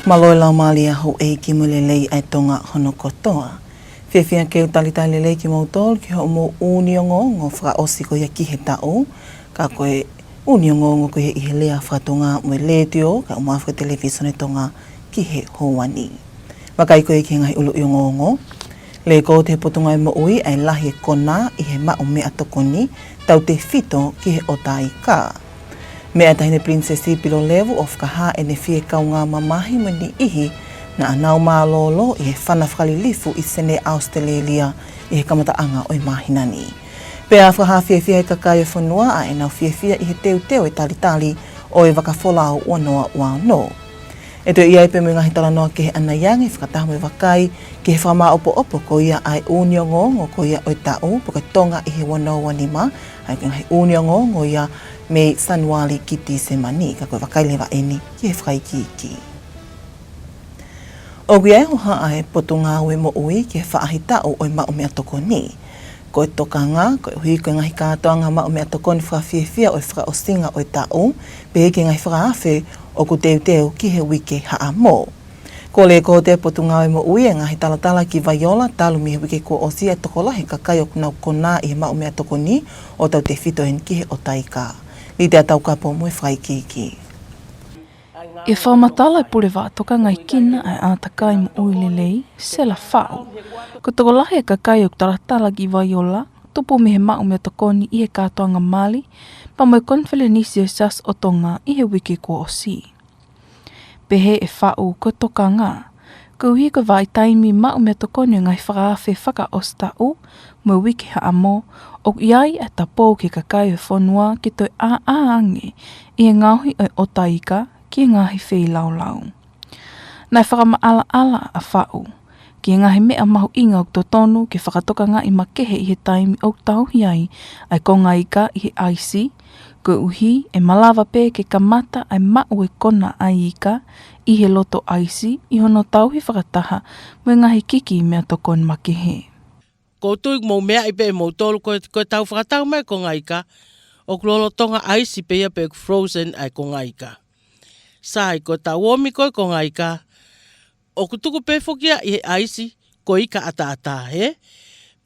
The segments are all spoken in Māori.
Maloila malia ho e ki mulelei ai tonga hono kotoa. Whiawhia keu talitali lei ki mautol ki ho mo uniongo ngo whaka osi ko ia ki he tau. Ka koe uniongo ngo ko he ihe lea whatonga mo letio ka umawhaka televisione tonga ki he houani. Wakai koe ki ngai ulu iongo. Le ko te potunga mo ui ai lahi e kona i he mao mea tokoni tau te fito ki he otai ka. Mea tahine princesi pilo level of kaha e ne fie kaunga mamahi mo ni ihi na anau mālolo i he whana whakalilifu i sene Australia i he kamataanga o i mahinani. Pea whaha fia e kakaio whanua a e nau fia i he teo e talitali o e wakafolau ua noa ua no. E tue ia e pe mo ngahi tala noa ke he ana yangi whakatahamu e wakai ke he whama opo ko ia ai uniongo ngo ko ia o i tau puka Tonga i he wanoa nima ai ke ngahi uniongo ngo ia me sanuali kiti se mani ka koe wakailewa eni ki he whaikiki. O gui ho haa e potunga ue mo ui ki he whaahitau o i mao mea toko ni. Ko e tokanga, ko e hui koe ngahi kātoanga mao mea toko ni whawhiawhia o i whakaosinga o i tau, pe ke ngahi whakaafe o ku teu ki he wike haa mo. Ko le ko te potunga ue mo ui e ngahi talatala ki Vaiola talu mi he wike ko osi e toko lahi ka kai o kunau kona i he mao mea toko ni o tau te whitohen ki he o taika. Ni te atau kapo mo e whaikiki. E whamatala e pure wā toka ngai kina ai ātakai mo uilelei, sela whau. Ko toko lahi e kakai o taratala ki Vaiola, tupu me he mao mea tokoni i he kātoanga Māli, pa mo e konwhelenisi o sas o Tonga i he wiki ko osi. Pehe e whau ko toka ngā, ko hui ko vai taimi mao mea tokoni o ngai whakaafe whaka ostau, mo wiki ha amo, o iai e tapou ki kakai o whanua ki toi aange i e ngauhi o otaika ki ngahi whei laulau. Nai whakamaala a whau, ki ngahi mea mahu inga o totonu ki whakatoka ngā i makehe i he taimi o tauhi ai konga ika i he aisi, ko uhi e malawa pē ke kamata ai mau e kona ai ika i he loto aisi i hono tauhi whakataha mo ngahi kiki mea tokon makehe. Ko tui mo mea i pe mo tolu ko tau whakatau mai ko ngaika o klolo tonga aisi pe ia pe frozen ai ko ngaika. Sai ko tau omi ko ngaika o kutuku pe fokia i he aisi ko ika ata he.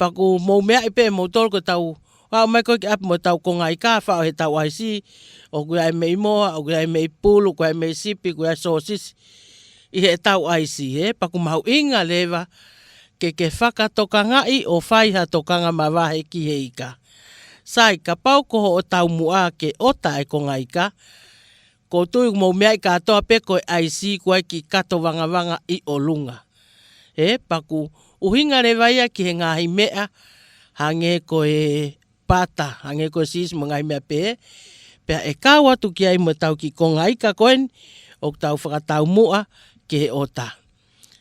Paku mo mea i pe mo tolu ko tau wao mai ko ki api mo tau ko ngaika whao he tau aisi o kui ai mei moa, o kui ai mei pulu, kui ai mei sipi, kui ai sosis i he tau aisi he. Paku mahu inga lewa ke whakatoka ngai o whaiha tokanga mawahe ki he ika. Sai ka pau koho o tau mua ke ota e ko ngaika, ko tui mo mea i katoa pe ko aisi koe ki kato wanga i o lunga. He, paku uhinga rewa ia ki he ngahi mea, hange ko e pata, hange ko sis mo ngahi mea pe, pea e kāwatu ki ai mo tau ki ko ngaika koen, o tau whakatau mua ki he ota.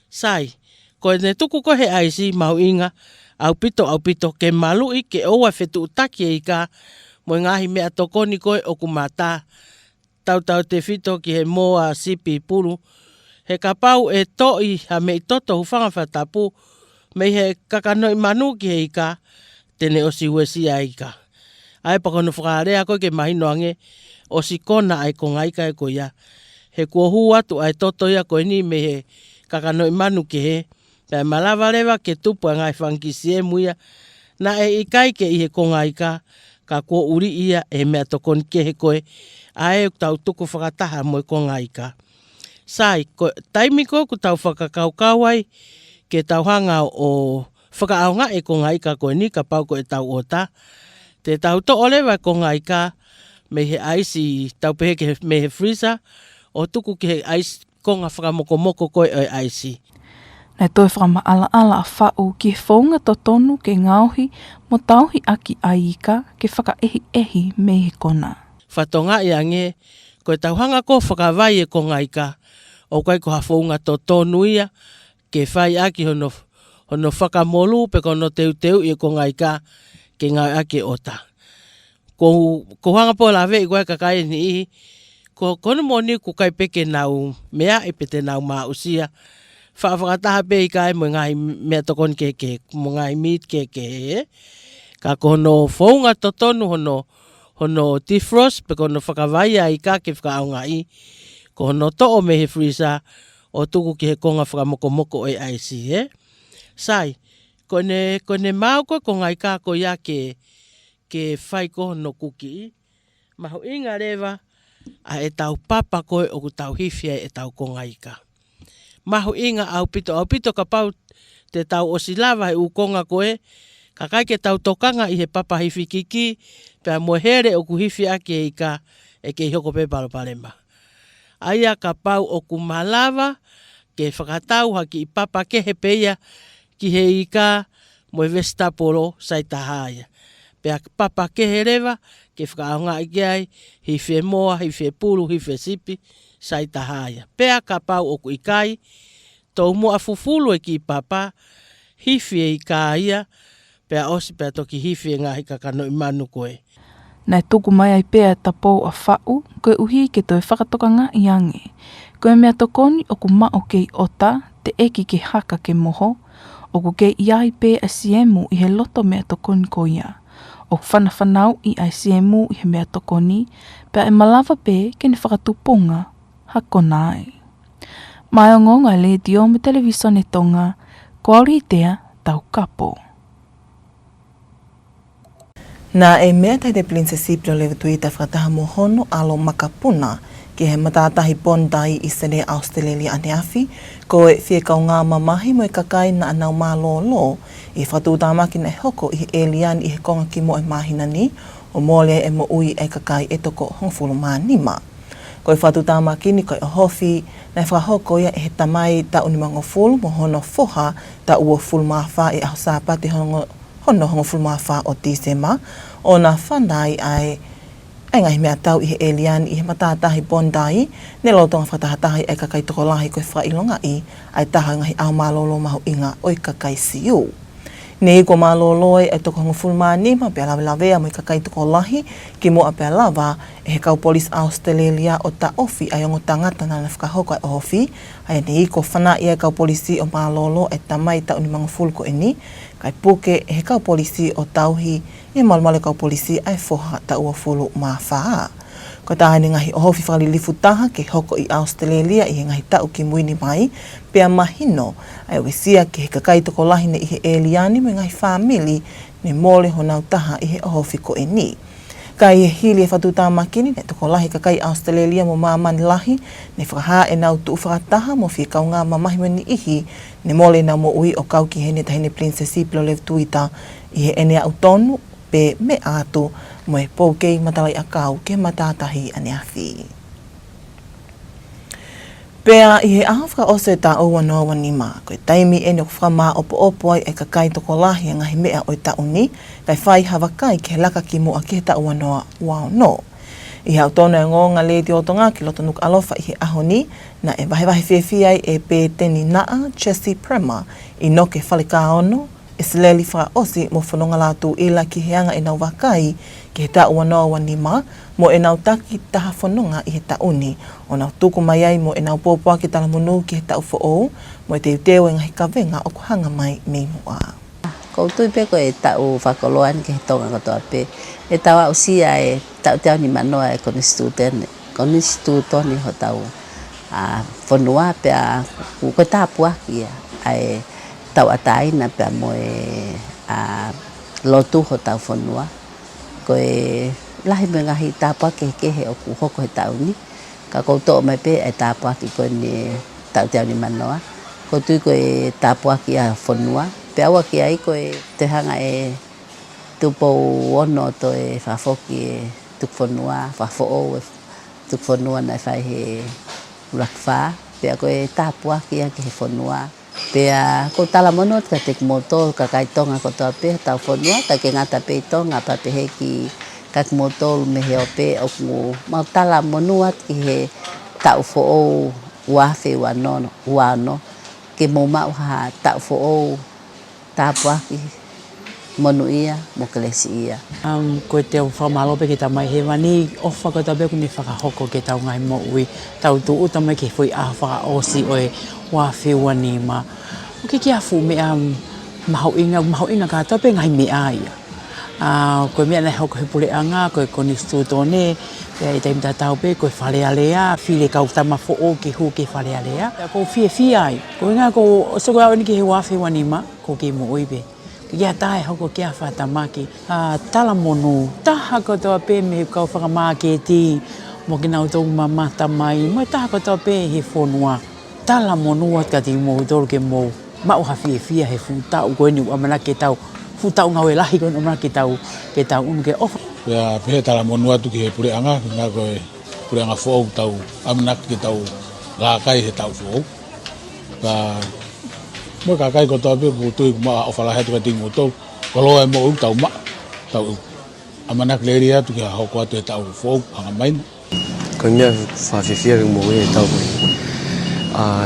Sai, ko ne tuku ko he aisi mau inga au pito ke malui ke oa whetu utaki e ika mo ngahi mea tokoni koe o kumata tau te whito ki he moa sipi pulu he kapau e toi ha mei toto hufanga whatapu mei he kakanoi manu ki he ika tene osi wesi a ika. Ai pakono whakarea koe ke mahino ange osi kona ai ko ngaika e ko ia. He kua hu atu ai toto ia koe ni me he kakanoi manu ki he pea malawa lewa ke tupu ngai whankisi e muia na e ikai ke i he konga ika ka kua uri ia e mea tokon ke he koe a e tau tuku whakataha mo i konga ika. Sai, taimi ko ku tau whakakaukau ai ke tau hanga o whakaaunga e konga ika koe ni ka pau ko e tau ota. Te tau to olewa konga ika me he aisi tau pehe ke me he freezer o tuku ke he aisi konga whakamokomoko koe o aisi. Nei toi whakama ala a whau ki he whaunga totonu ke ngauhi mo tauhi aki aika ke whakaehi me he kona. Whatonga i ange, koe tauhanga ko whakawai e ko ngaika, o koe ko ha whaunga totonu ia, ke whai aki hono whakamolu pe kono teu i ko ngaika ke ngau aki ota. Ko hanga po lawe i koe kakai ni ihi, ko kono moni ku kai peke nau mea i pete nau maa usia, whakataha pe i kai mo ngai mea tokon keke, mo ngai meat keke, ka kono whaunga totonu hono defrost, pe kono whakawai a i ka ke whakaunga i, ko hono to'o me he freezer, o tuku ki he konga whakamokomoko e aisi, e. Sai, kone mau ko ngai ka ko ia ke whai ko no kuki. Maho inga rewa a e tau papa koe o ku tau hifia e tau ko ngai ka. Maho inga au pito ka pau te tau o silawa e u konga koe, ka kai ke tau tokanga i he papa hifi kiki, pea mo here o ku hifi ake i ka e ke hoko pe palopalema. Aia ka pau o ku malawa, ke whakatau haki i papa ke he peia ki he i ka mo e vestapolo sai tahaya. Pea papa ke he rewa, ke whakaonga i ai, hifi e moa, hifi e pulu, hifi e sipi, sai tahaya. Pea ka pau o ku i kai, tau mo a fufulu e ki papa, hifi e i ka ia, pea osi pea toki hifi e ngahi ka kano i manu koe. Nai tuku mai ai pēa ta pō a whau, koe uhi ke toi whakatokanga i ange. Koe mea tokoni o ku mao kei ota, te eki ke haka ke moho, o ku kei iai pē a siemu i he loto mea tokoni ko ia. O ku whanawhanau i ai siemu i he mea tokoni, pēa e malawa pē ke ne whakatupunga, hako nai. Mai o ngonga le dio me televisione Tonga, ko auri tea tau kapo. Nā e mea tai te Princesi Pio lewe tuita whakataha mo hono alo makapuna ki he matātahi Bondi i Sene Australia ane awhi, ko e whiekau ngā mamahi mo e kakai na anau mālolo i whatūtāmaki nei hoko i he elian i he konga ki mo e mahinani o mole e mo ui e kakai e toko hongfulu mānima. Ko e whatūtāmaki ni koe o hofi nei whahoko ia e he tamai ta unimango fulu mo hono foha ta ua fulu mawha i aho sāpati hono fulu mawha o Disema o nā whanai ai ngahi mea tau i he elian i he matātahi Bondi ne lotonga whatahatahi e kakai toko lahi koe whailonga i ai taha ngahi au mālolo mahu inga o i kakai siu. Ne i ko mālolo e toko hongofulu mānima pia lawelawea mo i kakai toko lahi ki mo a pia lawa e he kau polis Australia o ta ofi ai ongo tangata na whakahoko ai o ofi ai ne i ko whana i e kau polisi o mālolo e tamai ta unimangofulu ko eni kai puke e he kau polisi o tauhi i malmale kau polisi ai foha ta ua fulu mawha. Ko tāhani ngahi o hofi whakalilifu taha ke hoko i Australia i he ngahi tau ki muini mai, pea mahino ai wesia ke he kakai toko lahine i he eliani me ngahi whamili ne mole honau taha i he o hofi ko e ni. Kai e hili e whatūtāmakini ne toko lahi kakai Australia mo māmani lahi, ne whakaha e nau tuu whakataha mo whiekau ngā mamahi mani ihi, ne mole nau mo ui o kau ki hene tahine Princesi Pio lewe tuita i he ene au tonu, pe me atu mo e pōkei matalai a kau ke matātahi ane awhi. Pea i he ahawhaka ose tā oua noa ni mā, koe taimi e nuk whamā opo ai e kakai toko lahi a ngahi mea o i tauni, kai whai hawa kai ke laka ki mua ke ta ua noa wao no. I hau tōna e ngonga le te otonga ki loto Nuku'alofa i he ahoni, na e wahewahe whiawhiai e pē teni naa Chessie Prema i no ke whalikaono, e sileli wha osi mo whanonga Latu ila ki heanga e nau wakai ki he ta ua noa wanima mo e nau taki taha whanonga i he tauni o nau tuku mai ai mo e nau pōpua ki tala monu ki he tau whaou mo e te uteo e ngahi kawenga o kuhanga mai me mua. Koutou pe ko e tau whakoloan ki he tonga katoa pe e tau au sia e tau te au ni manoa e konstitutoni ho tau whanua pe a koe tāpua ki ai tau ataina pe mo e lotu ho tau whanua ko e lahi me ngahi tāpua kehe o ku hoko he tau ni ka koutou mai pe e tāpua ki koe ni tau te au ni manoa koutou ko e tāpua ki a whanua pe awa ki ai koe te hanga e tupo ono to e whafoki e tuk whanua whafoo e tuk whanua na whai he urakwha pe a koe tāpua ki a ki he whanua Pea ko tala mono ka tek motor ka kai tonga ko to pe ta fonua ka ke ngata pe tonga pa pe ki ka motor me he pe o ma tala monuat ki he ta fo o wa fe wa no ke mo ma ha ta fo o ta pa ki monuia mo klesia ko te fa malo pe ki ta mai he mani o fa ko ta be ku ni fa hoko ke ta ngai mo ui ta tu u ta mai ke foi a fa o si oi wa fe wa ni ma o ke a fu me mahau inga ka ta pe ngai me ai Koe mea nei hoko he pule anga, koe koni stu tone, pea i taim tatau pe, koe whale alea, while kau tama fo o ke hu ke whale alea. Pea ko fia ai, koe ngā ko soko au ni ke he wafi wanima, ko ke mo oipe. Kia tae hoko kia whatamaki, tala monu, taha kotoa pe me he kau whakamake ti, mo ki nau tōku mamata mai, mo taha kotoa pe he whonua, tala monu at ka ti mo tōru ke mo, mau ha fia he futau koe ni amana ke tau, futau ngau e lahi koe ni amana ke tau unu ke ofa. Pea pehe tala monu atu ki he pure anga, ngā koe pure anga whou tau, amana ke tau ngākai he tau whou. Mo kakai ko tau pe ko tui ma ofala he tuka tingu tau. Kolo e mo tau ma tau. Amana kleri atu ki hoko atu e tau fo anga main. Ko mea whawhiwhia ringu mo e tau koe.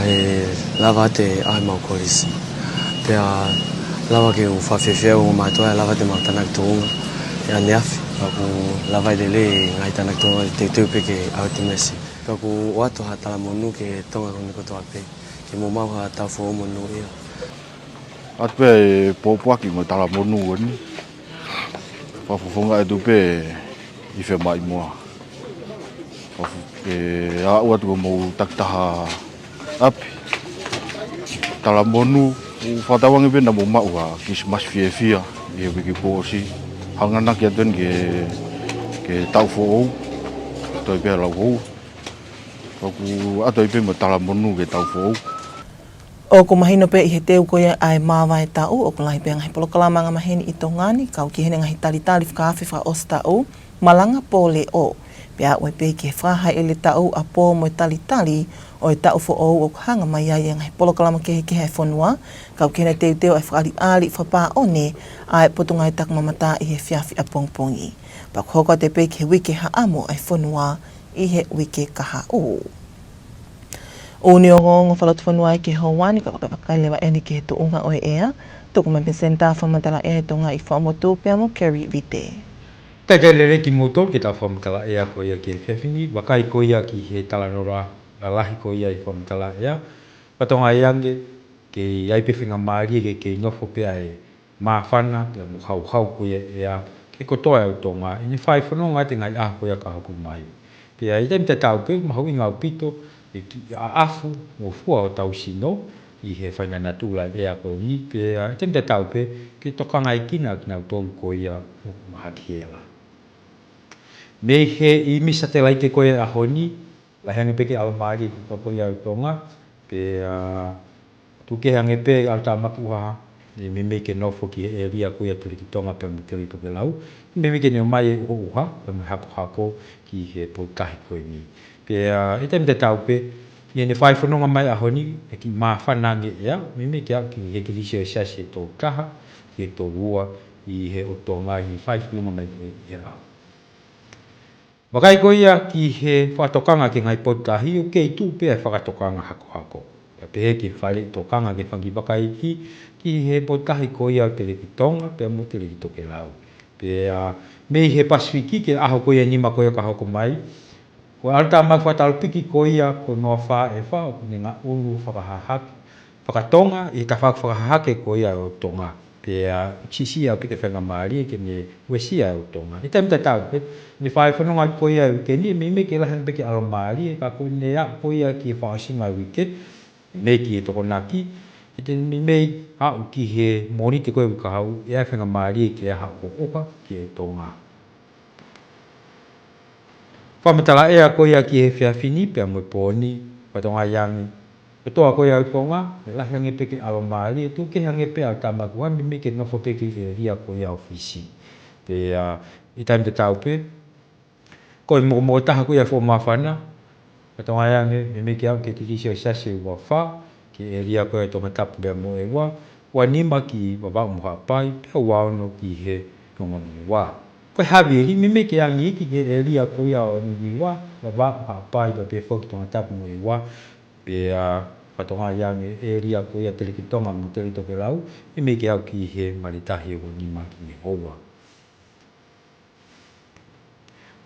He lava te ahe mau koris. Pea lava ke u whawhiwhia o mātua e lava te mau tanak tōunga. Pea neafi. Ku lava i de le ngai tanak tōunga te tupe ke au te mesi. Pea ku watu ha tala monu ke tonga kone kotoa pe. Ke mo mau ha tau fo monu ia. Atu e pōpuaki mo tala monu oni. Whawhawhonga e tupe i whe mai mua. E au atu mo taktaha api. Tala monu, whatawangi pena mo maua Christmas fia i he wiki pōsi. Hangana ki atuen ke tau who'ou, toi pēr lau hou. Atu i pē mo tala monu ke tau who'ou. O ko mahino pe i he teu koia ai māwa e tau, o ko lahi pe ngahi polokalama maheni i tongani, kau ki hene ngahi talitali whakawhi wha os tau, malanga pōle o. Pea oi pe ki he whahai e le tau a pō mo e talitali, o e tau fo o ko hanga mai ai ngahi polokalama ke he whanua, kau ki hene teu ai whaali ali whapā one, ai potunga e tak mamata i he whiawhi a pongpongi. Pa hoko te pe ki he wike ha amo ai whanua i he wike kaha o. O ni o ngongo whalatu whanua i ke hauani, ka whakailewa eni ki he tuunga o e ea. Tuku mai pensenta whamatala ea e tonga i whamotu pia mo Kerry Vite. Tai lere ki motor ki tā whamatala ea ko ia ki he whiawhini, wakai ko ia ki he talanora lahi ko ia i whamatala ea. Patonga eange, ke aipewhinga maari ke nofo pia e mawhana, pia mo hau ko ia ea, ke kotoa au tonga, ini whai whanonga te ngai ah ko ia ka haku mai. Pia i te tau pe, mahau i ngau pito, a afu o fua o tau sino i he whaingana tūla ea ko i pe te tau pe ke tokanga i kina ki nau tōlu ko ia o mahaki ela. Me he i misa te laite ko ia a honi, la hange peke awa maari ki papo ia o tonga, pe tuke hange pe al tamaku ha, me me ke nofo ki e ria ko ia tuli ki tonga pe mo tiri toke lau, me me ke neo mai e uha, pe mo hako ki he potahi ko i ni. Pe te tau pe, i ene whai whanonga mai a honi, e ki maa whanange ea, me ke au ki he kirisio e sasi e tō kaha, ki e tō rua, i he o tō ngai, i whai whanonga mai e rau. Wakai ko ia ki he whatokanga ki ngai potahi, o kei tū pe e whakatokanga hako. Pe he ki whare tokanga ke whangi wakai ki he potahi ko ia te reki tonga, pe mo te reki toke lau. Pe me he Pasifiki ke aho ko ia nima ko ia ka hoko mai, ko alta mai whatalpiki ko ia ko noa wha e wha, ni ngā ulu whakatonga, i ka whakahake ko ia o tonga. Pe chisi au pite whenga maari, ke ne wesia o tonga. I taimita tau, ni whai whanonga ko ia ke ni, me ke lahan peke alo maari, ka ko ne a ko ia ki whaasinga wike, me ki e toko naki, i te me au ki he moni te koe wika hau, e a whenga maari ke a hau oka ki e tonga. Whamatala ea ko ia ki he whiawhini, pia mo pōni, patonga iangi. Petoa ko ia o tonga, e lahi hange peke awa maari, e tu ke hange pe au tamaku, me me ke nofo peke e ria ko ia ofisi. Pe i taim te tau pe, ko i mo taha ko ia fo mawhana, patonga iangi, me me ke au ke tirisio sase ua wha, ke e ria ko ia Tongatapu bea mo e wa nima ki wawau muha pai, pia waono ki he ngongo wa. Koe hawiri, me me ke angi ki ke e ria ko ia o ni wa, wawau muha pai, pa pe fo ki Tongatapu mo e wa, pe patonga iangi e ria ko ia tele ki tonga mo tele toke lau, me me ke au ki he maritahi o nima ki me hoa.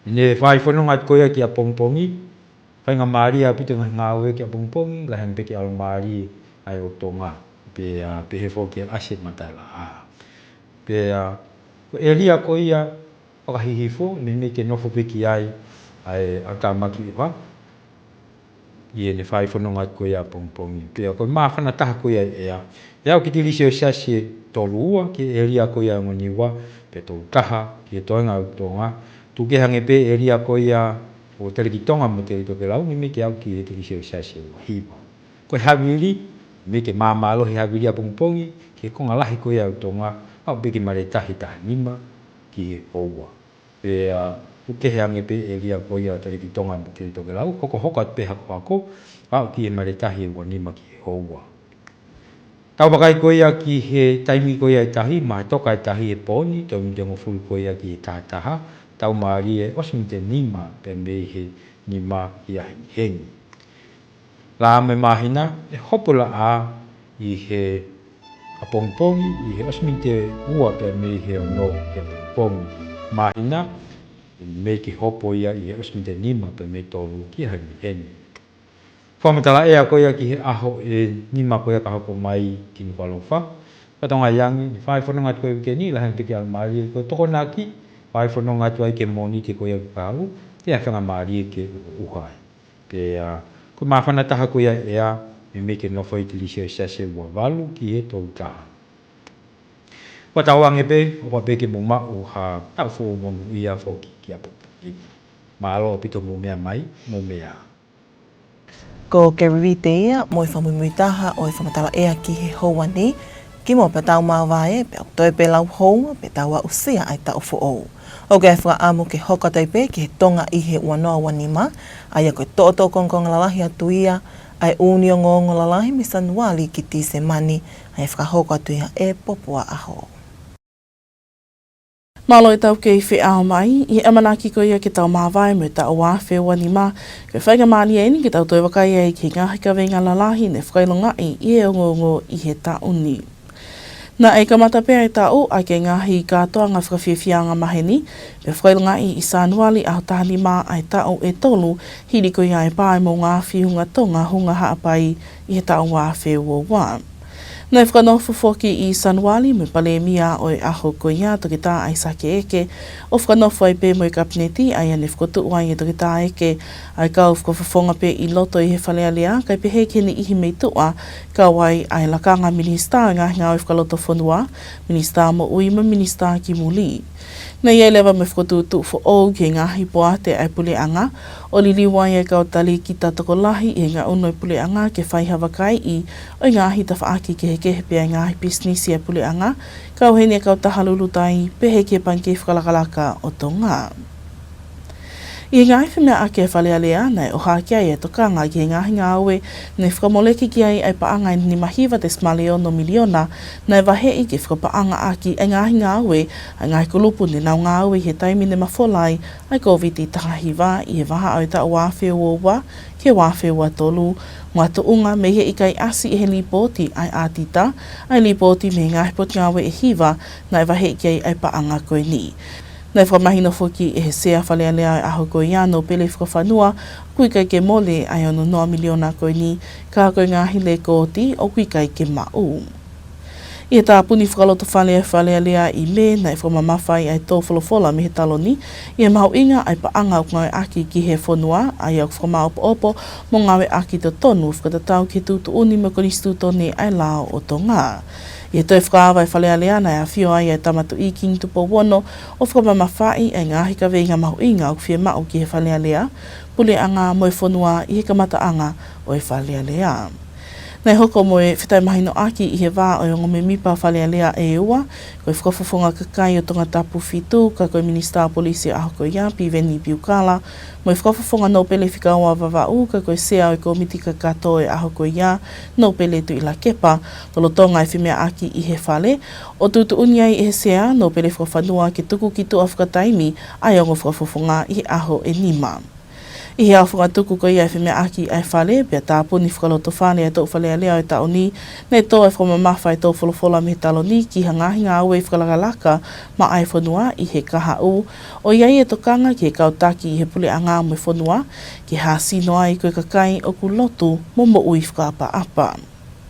Ne whai whanonga ko ia ki a pongpongi, whainga maari a pito ngā ue ki a pongpongi, la hang peke alo maari ai o tonga, pe he fo ki a ase matai la a. Pe Ko e lia ko ia pakahihifo, me ke nofo peki ai au tāmaki e wha. I e ne whai whanonga ko ia pongpongi. Pea ko mawhana taha ko ia ea. E au ki te lisi o sasi e tolu ua, ki e lia ko ia ngoni ua, pe tolu taha, ki e toenga au tonga. Tu ke hange pe e lia ko ia o tere ki tonga mo tere toke lau, me ke au ki e te lisi o sasi e hiwa. Ko e hawiri, me ke mamalo he hawiri a pongpongi, ki e konga lahi ko ia au tonga, au peke mare tahi taha nima, ki e oua. Pea tu ke hange pe e lia ko ia tere ki tonga mo tere toke lau, hoko hoka pe hako ako, au ki e mare tahi e wanima ki e oua. Tau wakai ko ia ki he taimi ko ia e tahi, ma toka e tahi e poni, tau mi te ngofuru ko ia ki e tahataha, tau maari e osmi te nima, pe me he nima i a hengi. La me mahina, e hopola a i he apongpongi, i he osmi te ua pe me he ono ke apongpongi. Mahina, me ki hopo ia i he osmi te nima pe me tolu ki a hengi. Whamatala ea ko ia ki he aho e nima ko ia ka hopo mai ki Nuku'alofa. Katonga iangi, ni whai whanonga atu koe wike ni, lahan piki al maari ko toko naki, whai whanonga atu ai ke moni te ko ia kau, te a whanga maari ke uhai. Pe ko mawhana taha ko ia ea, me ke nofo i te lisi o sase ua walu ki e tolu taha. Wa tau ange pe, o pe ke muma o ha tau fo mongu ia fo ki apo. Maalo pito mo mea mai, mo mea. Ko ke rewite ia, mo i whamumui taha o i whamatala ea ki he hoa ni, ki mo pe tau mawae, pe au toi pe lau hoa, pe tau a usia ai tau fo ou. O ke whaka amo ke hoka tai pe, ki he tonga i he wanoa wanima, ai a koe toto kongkonga lalahi atu ia, ai uni o ngongo lalahi mi sanuali ki tise mani, ai whaka hoka atu ia e popua aho. Malo e tau kei whi ao mai, i amanaki ko ia ke tau mawai me tau wā whewa ni mā. Ke whaiga maani eni ke tau toi wakai ai ki ngahi ka venga lalahi ne whakailonga i e ongongo i he tauni. Na e kamata pēr e tau a ke ngahi katoa ngā whakawhiawhianga maheni, pe whakailonga i sanuali au tahani mā ai tau e tolu, hiri ko ia e pāi mo ngā whihunga tonga hunga haapai i he tau wā whewa wā. Nei whakanofu foki i sanuali me pale mia o e aho ko ia toki tā ai sake eke, o whakanofu ai pē mo i kapineti ai ane whakotu ai e toki tā eke, ai kau whakawhawhonga pē i loto i he whalealea, kai pe hei kene ihi mei tua, kau ai ai lakanga minista ngā ngā o i whakaloto whanua, minista mo uima, minista ki muli. Nei e lewa me whakotutu fo ou ki ngahi poa te ai puleanga, o liliwai e kau tali ki tatoko lahi e ngā unoi puleanga ke whai hawakai i o ngahi ta whaaki ke heke pia ngahi business e puleanga, kau hene kau tahalulu tai pehe ke panke whakalakalaka o Tonga. I ngai whimea ake whalealea nei o hākia e tokanga ki ngahi ngā aue nei whakamoleki ki ai ai paanga ni mahiwa te smaleo no miliona nei wahe i ke whakapaanga aki e ngahi ngā aue ai ngai kulupu ni nau ngā aue he taimi ne mawholai ai COVID i tahahiwa i he waha au ta wāwhewa wa ke wāwhewa tolu ngā tuunga me he ikai asi e he lipoti ai ātita ai lipoti me ngahi poti ngā aue e hiwa nei wahe ki ai paanga koe ni. Nei whakamahino whoki e he sea whalealea e aho koe ia no pele whakawhanua, kui kai ke mole ai ono noa miliona koe ni, ka koe ngahi le kōti o kui kai ke mau. I he tāpuni whakaloto whalealea i me, nei whamamawhai ai tō wholofola me he taloni, i he mahu inga ai paanga o ngawe aki ki he whanua, ai au whakamau opo mo ngawe aki to tonu, whakatatau ke tūtu uni mo konistu toni ai lao o Tonga. I he toi whakaawa e whalealea nei a whio ai e tamatu i king tupo wono o whakamamawhai e ngahi ka veinga mahu inga o whia mau ki he whalealea, pule anga mo e whanua i he kamata anga o e whalealea. Nei hoko mo e whitai mahino aki i he wā o ngome mipa whalealea e ua, koe whakawhawhonga kakai o Tongatapu whitu, ka koe Minista Polisi a hoko ia, Piveni Piukala, mo e whakawhawhonga no pele whikaua wawau, ka koe sea o komiti ka katoe a hoko ia, no pele tu ila kepa, tolo tonga e whimea aki i he whale, o tutu uniai i he sea, no pele whakawhanua ke tuku ki tu a whakataimi, ai ongo whakawhawhonga i he aho e nima. I he au whakatuku ko ia e whimea aki ai whale, pia tāpuni whakaloto whane e tō whalealea e taoni, nei tō e whamamawha e tō wholofola me he taloni ki hangahi ngā aue whakalakalaka ma ai whanua i he kaha u, o iai e tokanga ki he kautaki i he pule anga mo e whanua, ki hāsino ai koe kakai o ku lotu mo mo ui whakapa apa.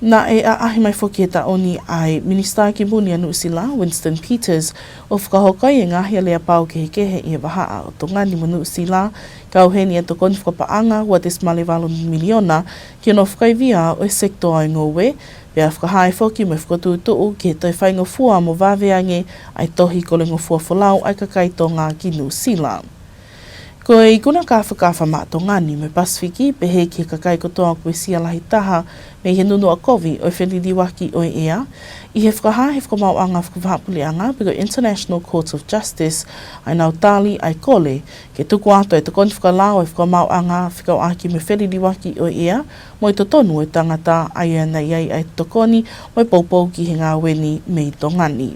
Na e ahi mai whoki e taoni ai Minister ki Muni anu sila, Winston Peters, o whakahokai e ngahia lea pau ke hekehe i e wahaa o tongani manu sila, kauheni e tokoni whakapaanga wa des malewalu miliona ki no whakaivia o e sektor ai ngowe, pia whakahai whoki me whakatuutuu ki he toi whainga fua mo waweange ai tohi ko le ngofua whalau ai kakaito ngā ki New Zealand. Ko e ikuna ka whakawha mātongani me Pasifiki, pe he ki kakai kotoa koe sia lahi taha me he nunu a kovi o whenidi waki o ea, i he whakaha he whakamauanga whakawahapuleanga piko International Court of Justice ai nau tali ai kole ke tuku ato e tokoni whakalao e whakamauanga whikau aki me whenidi waki o ea mo i totonu e tangata ai ana iai ai tokoni mo i paupau ki he ngā weni me i tongani.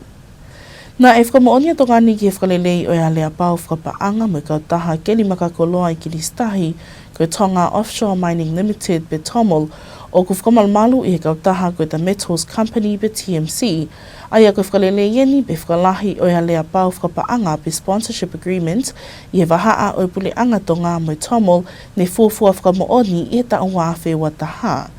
Nā e whakamaonia tongani ki he whakalelei o ea lea pau whakapaanga mo i kautaha ke li makakoloa i ki listahi ko Tonga Offshore Mining Limited be Tomol o ku whakamalamalu i he kautaha ko The Metals Company be TMC ai a ko whakalelei eni be whakalahi o ea lea pau whakapaanga be sponsorship agreement i he wahaa o pule anga tonga mo i Tomol ne fuafua whakamaoni i he taonga whewa taha.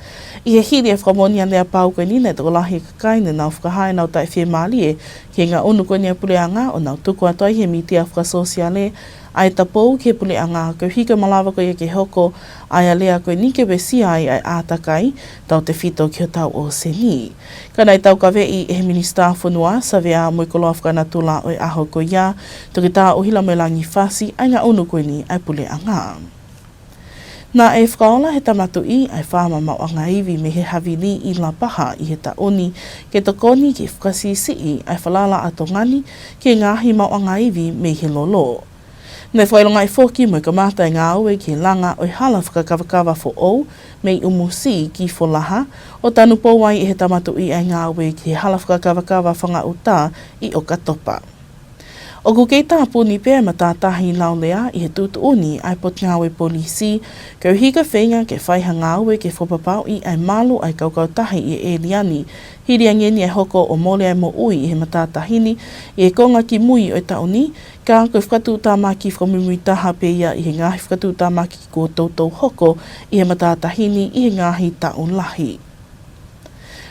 I he hiri e whakamonia lea pau koe nina e toko lahi kakai ne nau whakahae nau tai whee maalie ki ngā unu koe nia puleanga o nau tuku atoi he mitia whakasosiale ai tapou ke puleanga koe hika malawa koe ke hoko ai a lea koe nike besi ai ai ātakai tau te whito ki o tau o seni. Kanai tau ka vei e he minister whanua sa vea mo i koloa whakanatula o e aho koe ia toki tā o hila me langi whasi ai ngā unu koe ni ai puleanga. Nā e whakaola he tamatu i ai whāma mauanga iwi me he hawili i la paha i he taoni ke tokoni ki whakasisi i ai whalala a tongani ke ngāhi mauanga iwi me he lolo. Nei whailonga i whoki mo i kamata i ngā aue ki langa o i hala whakakawakawa fo ou me i umusi ki wholaha o tanu pouai i he tamatu i ai ngā aue ki hala whakakawakawa whanga uta i o katopa. O ku kei tāpuni pēr ma tātahi lau lea i he tūtuuni ai pot ngāwe polisi, kau hika whenga ke whaiha ngāwe ke whapapau i ai malu ai kaukautahi i e liani, hiri angeni ai hoko o mole ai mo ui i he matātahini i e konga ki mui o i tauni, ka koe whakatu tāmaki whamimui taha pēia i he ngāhi whakatu tāmaki ko tautou hoko i he matātahini i he ngāhi taun lahi.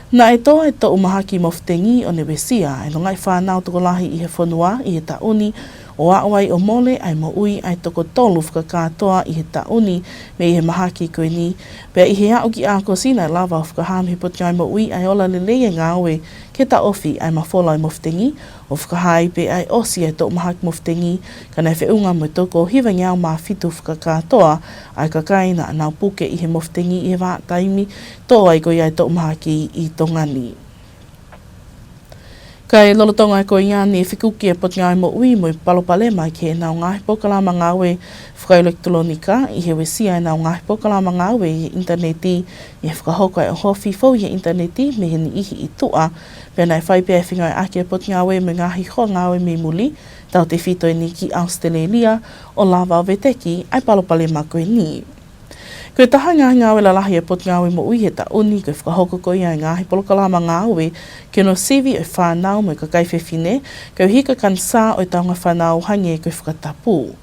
Nā e toa e tau umahaki moftengi o Newesia e nongai whanau toko lahi i he whanua i he tauni o awai o mole ai mo ui ai toko tolu whakakatoa i he tauni me i he mahaki koe ni pea i he au ki ako sina e lava o whakaham he potingai mo ui ai ola lelei e ngāwe ke ta ofi ai mawhola i moftengi o whakahai pe ai osi ai tau umahaki moftengi ka nei whiunga mo toko hiwa ngiau mā whitu whakakatoa ai kakai na anau puke i he moftengi i he wā taimi tō ai koe ai tau umahaki i tongani. Kai lolotonga ko iani whikuki e potingai mo ui mo i palopale mai ke nau ngahi pokalama ngāwe whakaelektronika i he wesia e nau ngahi pokalama ngāwe i interneti i he whakahoko e hofi fau i he interneti me he ni ihi i tua pia nai whaipea e whingai ake e potingawe me ngahi hoa ngāwe me muli tau te whito ni ki Australia o lava o veteki ai palopale ma koe ni. Koe taha ngāwe la lahi e potingawe mo ui he ta uni koe whakahoko ko ia ngahi polokalama ngāwe ke no sivi o whanau mo i kakai whewhine koe hika kansa o i taunga whanau hange koe whakatapu.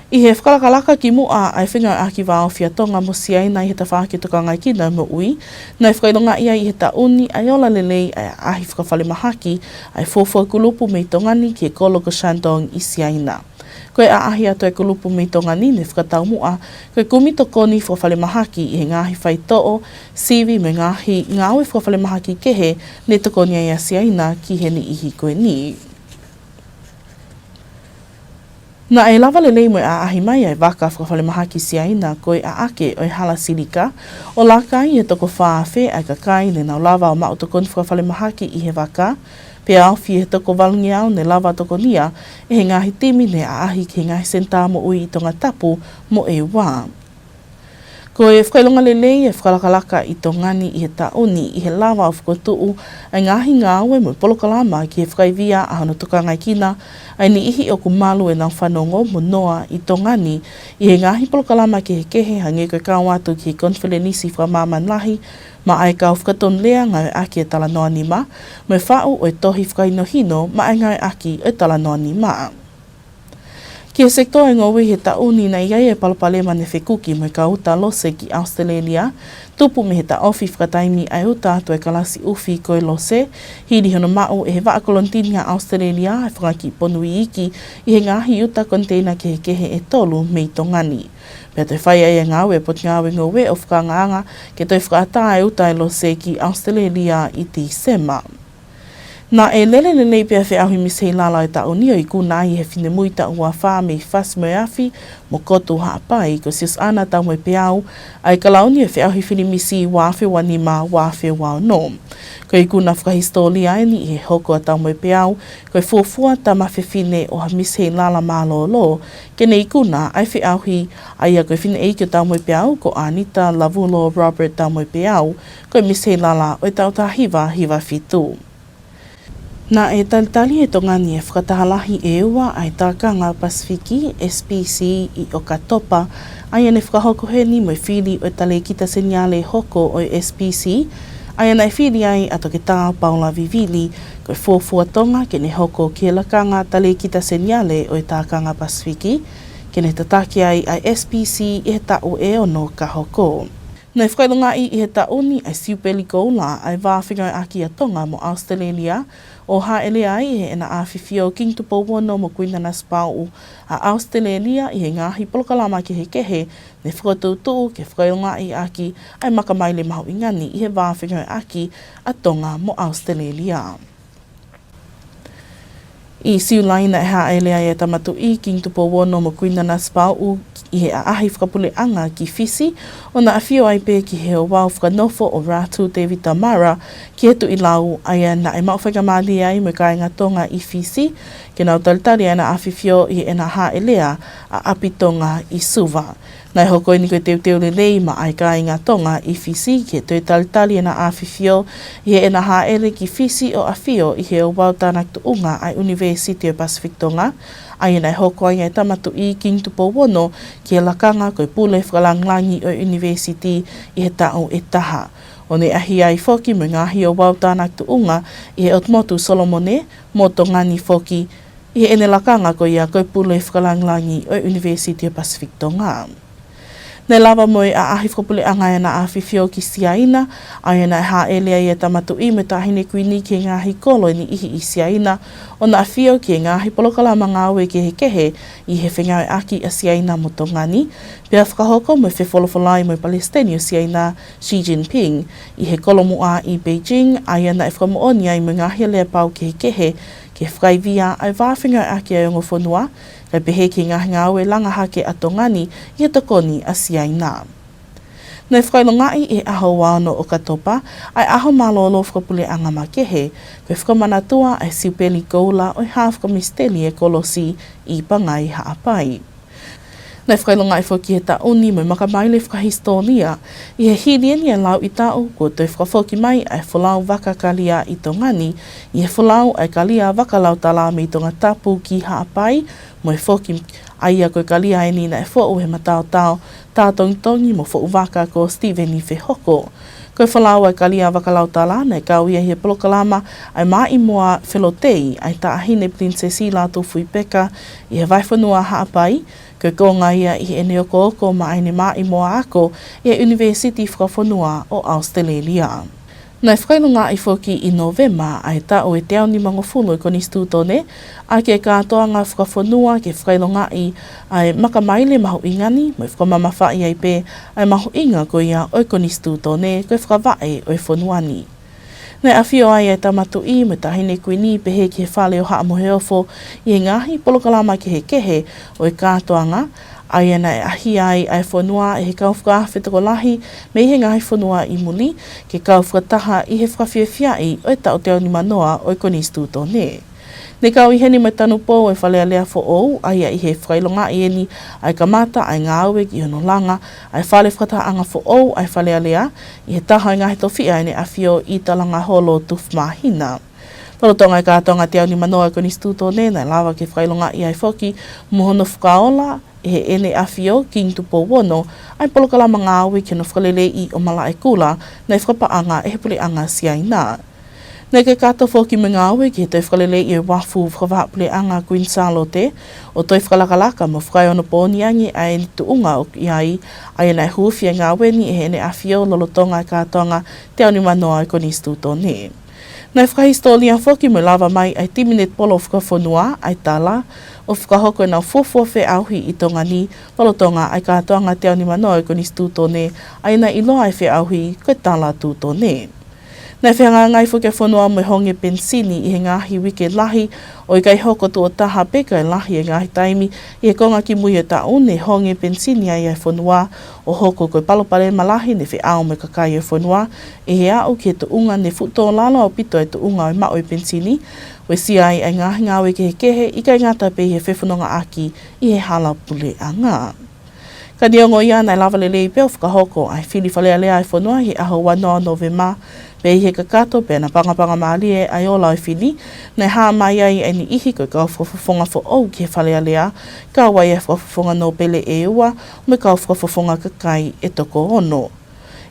I he whakalakalaka ki mua ai whingai aki wāo fia tonga mo siai nai he ta whāke toka ngai ki nau mo ui nai whakailonga ia i he ta uni ai ola lelei ai ahi whakawhale mahaki ai fōfua kulupu me i tongani ki e koloko Shandong i siaina. Koe a ahi ato e kulupu me tongani ne whakatau mua, koe kumito koni whawhale mahaki i he ngahi whai to'o, sivi me ngahi ngāwe whawhale mahaki kehe ne tokoni ai asiaina ki he ni ihi koe ni. Nā e lava lelei mo a ahi mai ai waka whakawhale mahaki siaina koe a ake o i hala silika, o lakai e toko whaafe ai kakai ne nau lava o mao tokoni whakawhale mahaki i he waka, pea awhi e toko walungi au ne lava toko nia e he ngahi timi ne a ahi ki ngahi senta mo ui i Tongatapu mo e wā. Ko e whakailonga lelei e whakalakalaka i tongani i he tauni i he lava o whakotuu ai ngahi ngāwe mo polokalama ki he whakaivia a hano toka ngai kina ai ni ihi o kumalu e nau whanongo mo noa i tongani i he ngahi polokalama ki he kehe hange koe kāwatu ki he konwhelenisi whamaman lahi ma ai kau whakaton lea ngai aki e tala noa ni ma, me whao o e tohi whakaino hino ma ai ngai aki e tala noa ni ma. Ki e sektoa e ngowi he tauni na iai e palapale mane whekuki mo ka uta lose ki Australia, tupu me he ta ofi whakataimi ai uta to e kalasi ufi koe lose, hiri hono mau e he waakolontini a Australia e whakaki ponui iki i he ngahi uta konteina ke he kehe e tolu me i tongani. Pea te whai ai ngā ue pot ngā wengo we o whakanganga ke toi whakata e uta e lose ki Australia i ti sema. Nā e lele nei pia whi ahi misei lala e taunio i kuna i he whine muita ua whā me i whas me awhi mo koto haapai ko sius ana tau mo peau ai kalauni e whi ahi whini misi wāwhi wanima wāwhi wāo no. Ko i kuna whakahistoria e ni i he hoko a tau mo peau ko i fuafua ta mawhiwhine o ha misei lala mālolo ke nei kuna ai whi ahi ai a ko i whine eikio tau mo peau ko Anita Lavulo Robert tau mo peau ko i misei lala o i tau ta hiva whitu. Nā e talitali e tongani e whakatahalahi e ua ai tākanga Pasifiki SPC i Okatopa ai ane whakahokohe ni mo whiri o tale kita senyale hoko o SPC ai ane whiri ai ato ke tā Paula vivili ko e fuafua tonga ke ne hoko ke lakanga tale kita senyale o tākanga Pasifiki ke ne tataki ai SPC i he tau e ono ka hoko. Nei whakailunga i he tauni ai siupeli koula ai wāwhinga aki a Tonga mo Australia o haele ai he ena awhiwhio King Tupo Wono mo Kuinana Spau a Australia i he ngahi polokalama ki he kehe ne whakatautu ke whakailunga i aki ai makamaile mahu ingani i he wāwhinga aki a Tonga mo Australia. I siulaina e haele ai e tamatu i King Tupo Wono mo Kuinana Spau i he ahi whakapule anga ki whisi, o na awhio ai pē ki he o wau whakanofo o Latu David Tamara ki hetu i lau ai na e mau whakamali ai mo kāinga tonga i whisi, ke nau talitari ana awhiwhio i ena haelea a apitonga i suva. Nai hoko ni koe teu lelei ma ai kāinga tonga i whisi ke toi talitari ana awhiwhio i ena haele ki whisi o awhio i he o wau tānak tuunga ai University of Pacific Tonga, ai nai hoko ai e tamatu i King Tupo Wono ki e lakanga koe pule whakalanglangi o University i he tau e taha. O ne ahi ai whoki mo ngahi o wau tānak tuunga i he otmotu Solomone mo tongani whoki i he ene lakanga koe ia koe pule whakalanglangi o University of Pacific Tonga. Nei lava moe a ahi whakapule anga e na awhiwhio ki Siaina, ai na haelea i e tamatu i me tahine kuini ki ngahi kolo ni ihi i Siaina, o na awhio ki ngahi polokalama ngāwe ki he kehe i he whengawe aki a Siaina mo tongani, pia whakahoko mo whewholowholai mo Palestinio Siaina Xi Jinping, i he kolomu a i Beijing, ai na e whakamooni ai mo ngahi lea pau ki he kehe, ke whakaivia ai wāwhinga aki a ongo whanua, kai pehe ki ngahi ngāwe langa hake a tongani i a takoni a Siaina. Nei whakailongai e aho wāno o katopa, ai aho malolo whakapule anga makehe, koe whakamanatua ai siupeli koula o ha whakamisteli e kolosi i pangai haapai. Nei whakailongai whoki he tauni mo makamaile whakahistoria, i he hirien i a lau i tau ko toi whakawhoki mai ai whalau waka kalia i tongani, i he whalau ai kalia wakalau tala me i Tongatapu ki haapai, mo e whoki ai a koe kalia e nina e who'u he matao tau tātongi mo who'u waka ko Stephen i whehoko. Koe whalau ai kalia wakalau tala nei kau ia he polokalama ai mai moa whelotei ai ta ahine prinsesi Latu Fuipeka i he waiwhanua haapai, koe konga ia i he ene oko ma aine mai moa ako i he University whakawhanua o Australia. Nai whakailunga i whoki i Novema ai tau e te au ni mangofulu i koni stūtone, a ke kātoanga whakawhanua ke whakailunga i ai makamaile mahu ingani, mo i whakamamafa i ai pē ai mahu inga ko ia o koni stūtone koe whakawae o i whanuani. Nei awhio ai e tamatu i me tahine kuini pehe ki he whale o haa moheofo i he ngahi polokalama ki he kehe o i kātoanga, ai ana e ahi ai ai whanua e he kauwhaka whetako lahi me he ngahi whanua i muli ke kauwhakataha i he whakawhiawhiai o e tau te au ni manoa o i koni stūtone. Ne kau i heni mai tanu pō e whalea lea fo ou, ai i he whakailonga i eni ai kamata ai ngāwe ki hono langa, ai whale whakataha anga fo ou ai whalea lea, i he taha i ngahi towhia ene awhio i talanga holo tuf mahina. Tolotonga i kātonga te au ni manoa i koni stūtone, nei lawa ke whakailonga i ai whoki, mohono whakaola, e he ene awhio King Tupo Wono, ai polokalama ngāwe ki no whakalele i o mala e kula, nei whakapaanga e he puli anga Siaina. Nei ke kato fōki me ngāwe ki toi whakalele i wafu whakawhapule anga Queen Charlotte o toi whakalakalaka mo whakai ono pōniangi a e tu unga o iai a e nei huwhia ngāwe ni e hene a whio lolotonga i kātonga te auni manoa i koni stūtone. Nei whakahistolia whoki mo lava mai ai timinet polo whakawhonua ai tala o whakahoko na whowhowhe auhi i tonga ni lolotonga ai kātonga te auni manoa i koni stūtone ai na iloa ai whe auhi koe tala tūtone. Nei whenga ngai whuke whanua mo honge pensini i he ngahi wike lahi o i kai hoko tu o taha peka i lahi e ngahi taimi i he konga ki mui e ta une honge pensini ai whanua o hoko koe palopare malahi ne whi ao me kakai e whanua e he au ki he tu unga ne futo lala o pito e tu unga o mao i pensini we si ai ai ngahi ngawe ke he kehe i kai ngata pe he whewhanonga aki i he hala pule a ngā. Ka niongo ia nei lava lelei peo whakahoko ai whili whalea lea ai whanua he aho wanoa novema pe he kakato pe na pangapanga maali e ai ola ai whili nei haa mai ai e ni ihi koe kau whakafonga fo au ki he whalea lea ka wai e whakafonga no pele e ua me kau whakafonga kakai e toko ono.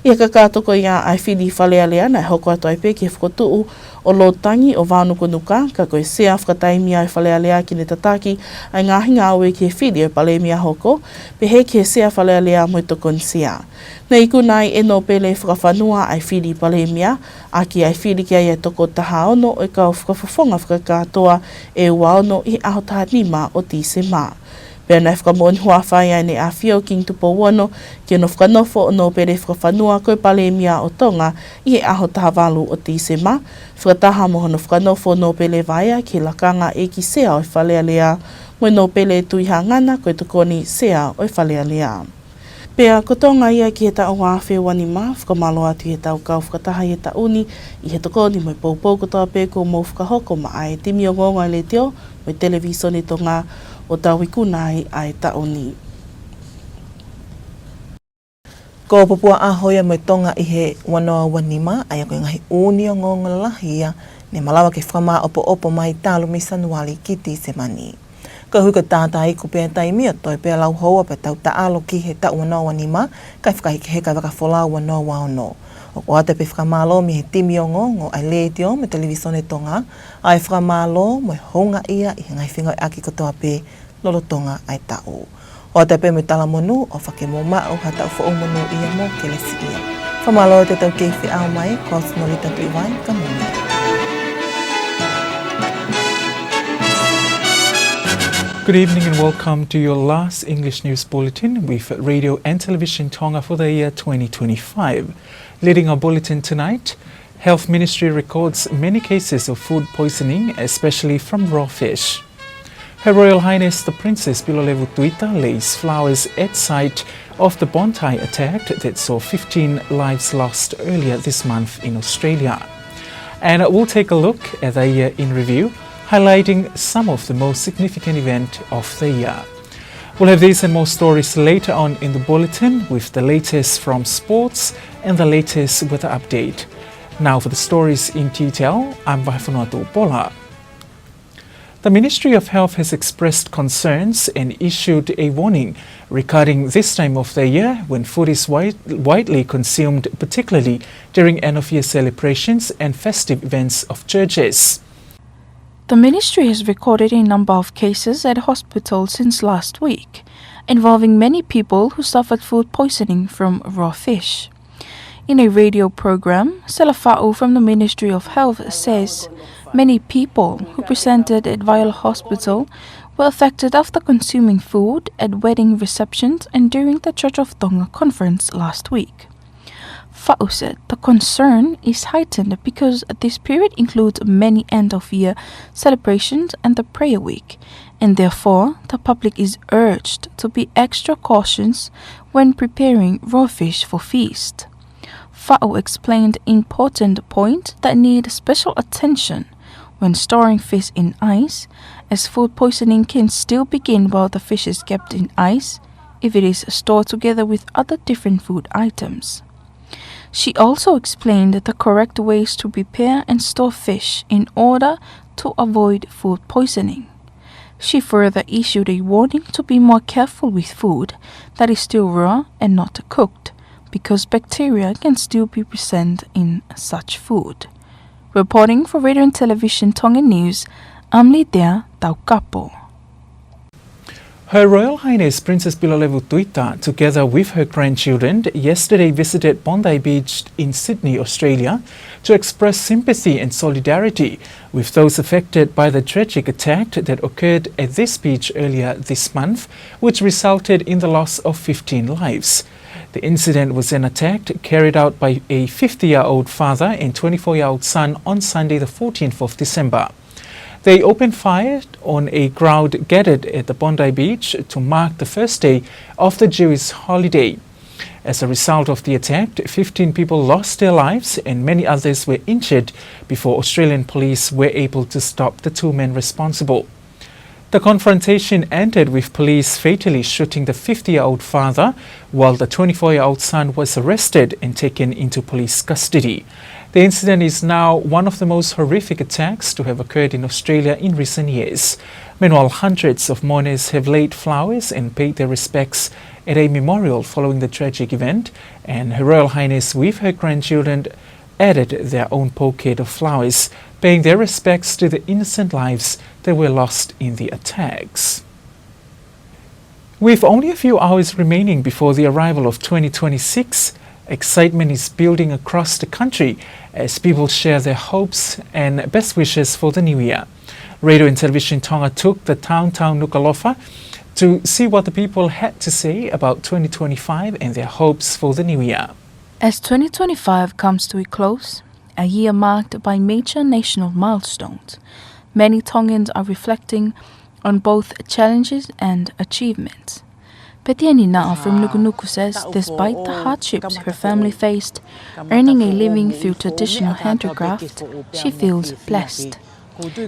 Ia kakato ko ia ai whili whalea lea nei hoko atu ai pe ki he whakotuu o lo tangi o Nuku'alofa ka koe sea whakataimi ai whalea lea ki ne tataki ai ngahi ngāwe ki he whili o palemia hoko pe he ki he sea whalea lea mo i toko ni sea. Nei iku nai e no pele whakawhanua ai whili palemia a ki ai whili ki ai e toko taha ono o i kau whakafonga whakakatoa e ua ono i aho taha lima o Tisema. Pea nei whakamoni hua whai ai ne a whio king tupo wano ki no whakanofo o no pere whakawhanua koe palemia o Tonga i he aho taha walu o Tisema. Whakataha mo hono whakanofo no pele vaia ki lakanga e ki sea o whalea lea mo no pele tuiha ngana koe tukoni sea o whalea lea. Pea ko Tonga ia ki he tau wāwhi wani mā, whakamalo atu he tau kau whakataha he tauni i he tokoni mo i poupou kotoa pēko mō whakahoko ma ai timi o ngonga i le teo mo i televisoni Tonga o tau ikunai ai tauni. Ko popua ahoia mo i Tonga i he wanoa wanima ai koe ngahi uni o ngonga lahia ne malawa ke whama opo mai talu mi sanuali ki Tisemani. Ka huka tātai ko pēr taimi o toi pēr lau hoa pe tau taalo ki he tau wanoa wanima kai whakahike he kai whakawholau wanoa wano. O ko ate pe whakamalo mi he timi o ngongo ai le teo me televisone Tonga ai whakamalo mo honga ia i he ngai whingai aki kotoa pe lolotonga ai tau. O ate pe me tala monu o whake mo mao ha tau wha monu ia mo ke lesi ia. Whamalo te tau keiwhi au mai ko snolita tu iwai ka moni. Good evening and welcome to your last English News Bulletin with Radio and Television Tonga for the year 2025. Leading our bulletin tonight, Health Ministry records many cases of food poisoning, especially from raw fish. Her Royal Highness the Princess Bilolevu Tuita lays flowers at site of the Bontai attack that saw 15 lives lost earlier this month in Australia. And we'll take a look at the year in review, highlighting some of the most significant events of the year. We'll have these and more stories later on in the bulletin with the latest from sports and the latest weather update. Now for the stories in detail, I'm Vaifunotu Paula. The Ministry of Health has expressed concerns and issued a warning regarding this time of the year when food is widely consumed, particularly during end-of-year celebrations and festive events of churches. The ministry has recorded a number of cases at hospitals since last week, involving many people who suffered food poisoning from raw fish. In a radio program, Selafa'u from the Ministry of Health says many people who presented at Viola Hospital were affected after consuming food at wedding receptions and during the Church of Tonga conference last week. Fa'u said the concern is heightened because this period includes many end-of-year celebrations and the prayer week, and therefore the public is urged to be extra cautious when preparing raw fish for feast. Fa'u explained important points that need special attention when storing fish in ice, as food poisoning can still begin while the fish is kept in ice if it is stored together with other different food items. She also explained the correct ways to prepare and store fish in order to avoid food poisoning. She further issued a warning to be more careful with food that is still raw and not cooked, because bacteria can still be present in such food. Reporting for Radio and Television Tongan News, I'm Lidia Tongatapu. Her Royal Highness Princess Bilalevu Tuita, together with her grandchildren, yesterday visited Bondi Beach in Sydney, Australia, to express sympathy and solidarity with those affected by the tragic attack that occurred at this beach earlier this month, which resulted in the loss of 15 lives. The incident was an attack carried out by a 50-year-old father and 24-year-old son on Sunday the 14th of December. They opened fire on a crowd gathered at the Bondi Beach to mark the first day of the Jewish holiday. As a result of the attack, 15 people lost their lives and many others were injured before Australian police were able to stop the two men responsible. The confrontation ended with police fatally shooting the 50-year-old father, while the 24-year-old son was arrested and taken into police custody. The incident is now one of the most horrific attacks to have occurred in Australia in recent years. Meanwhile, hundreds of mourners have laid flowers and paid their respects at a memorial following the tragic event, and Her Royal Highness with her grandchildren added their own bouquet of flowers, paying their respects to the innocent lives that were lost in the attacks. With only a few hours remaining before the arrival of 2026, excitement is building across the country as people share their hopes and best wishes for the new year. Radio and Television Tonga took the town Nuku'alofa to see what the people had to say about 2025 and their hopes for the new year. As 2025 comes to a close, a year marked by major national milestones, many Tongans are reflecting on both challenges and achievements. Petiani Na'a from Nuku'alofa says despite the hardships her family faced, earning a living through traditional handicraft, she feels blessed.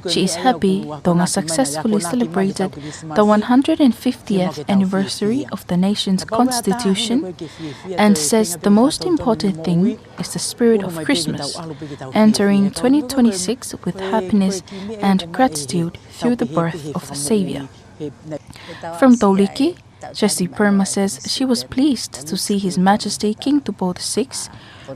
She is happy Tonga successfully celebrated the 150th anniversary of the nation's constitution and says the most important thing is the spirit of Christmas, entering 2026 with happiness and gratitude through the birth of the Saviour. From Tauliki, Jessie Perma says she was pleased to see His Majesty King Tupo VI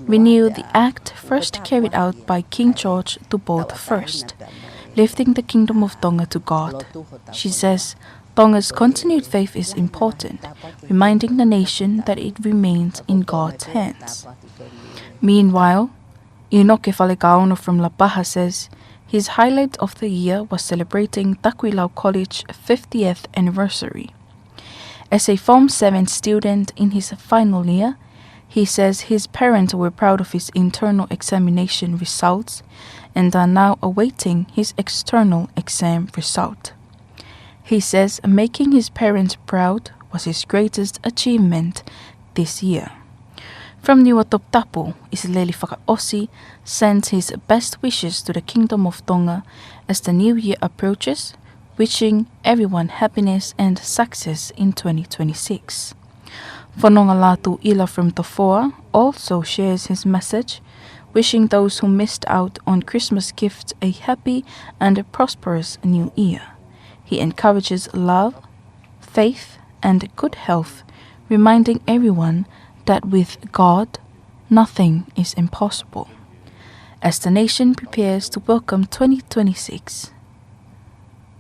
renew the act first carried out by King George Tupo I, lifting the Kingdom of Tonga to God. She says Tonga's continued faith is important, reminding the nation that it remains in God's hands. Meanwhile, Inoke Falekaono from La Paja says his highlight of the year was celebrating Taquilau College 50th anniversary. As a Form 7 student in his final year, he says his parents were proud of his internal examination results and are now awaiting his external exam result. He says making his parents proud was his greatest achievement this year. From Tongatapu, Isileli Whakaosi sends his best wishes to the Kingdom of Tonga as the new year approaches, wishing everyone happiness and success in 2026. Whanonga Latu Ila from Tofoa also shares his message, wishing those who missed out on Christmas gifts a happy and prosperous new year. He encourages love, faith, and good health, reminding everyone that with God, nothing is impossible. As the nation prepares to welcome 2026,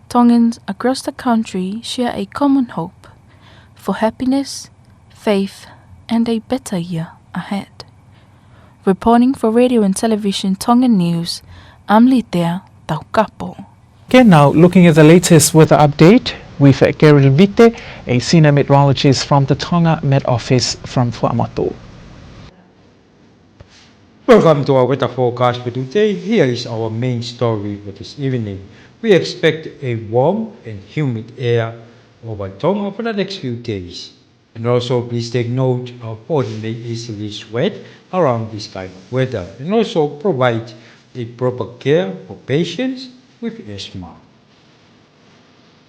Tongans across the country share a common hope for happiness, faith, and a better year ahead. Reporting for Radio and Television Tongan News, I'm Lidia Tongatapu. Okay, now looking at the latest weather update with Gary Vite, a senior meteorologist from the Tonga Met Office from Fuamatu. Welcome to our weather forecast for today. Here is our main story for this evening. We expect a warm and humid air over Tonga for the next few days. And also please take note of body may easily sweat around this kind of weather. And also provide a proper care for patients with asthma.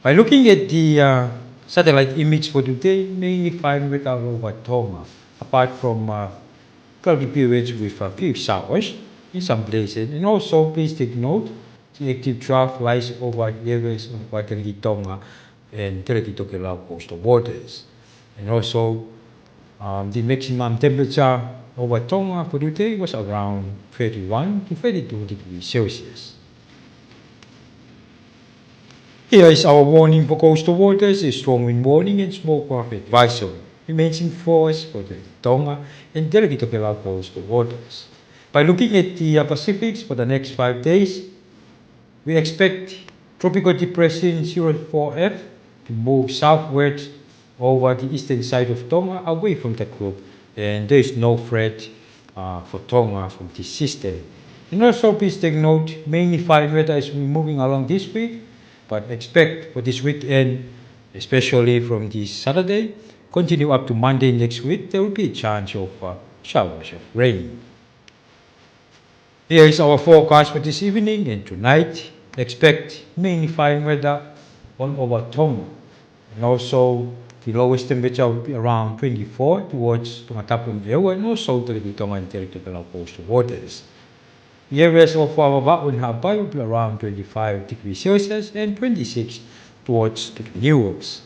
By looking at the satellite image for today, mainly fine weather over Tonga, apart from cloudy periods with a few showers in some places. And also please take note, the active trough lies over areas of Waitangi Tonga and Te Reki Tokelau coastal waters. And also The maximum temperature over Tonga for today was around 31 to 32 degrees Celsius. Here is our warning for coastal waters, a strong wind warning and smoke advisory remains in force for the Tonga and Tongatapu coastal waters. By looking at the Pacifics for the next 5 days, we expect Tropical Depression 04F to move southwards over the eastern side of Tonga away from that group, and there is no threat for Tonga from this system. And also please take note, mainly fine weather as we're moving along this week, but expect for this weekend, especially from this Saturday, continue up to Monday next week, there will be a chance of showers of rain. Here is our forecast for this evening and tonight. Expect mainly fine weather all over Tonga. And also the lowest temperature will be around 24 towards Tongatapu and also to the Tonga and territorial coastal waters. The areas of our Wa'un Hawaii will be around 25 degrees Celsius and 26 towards the Newarks.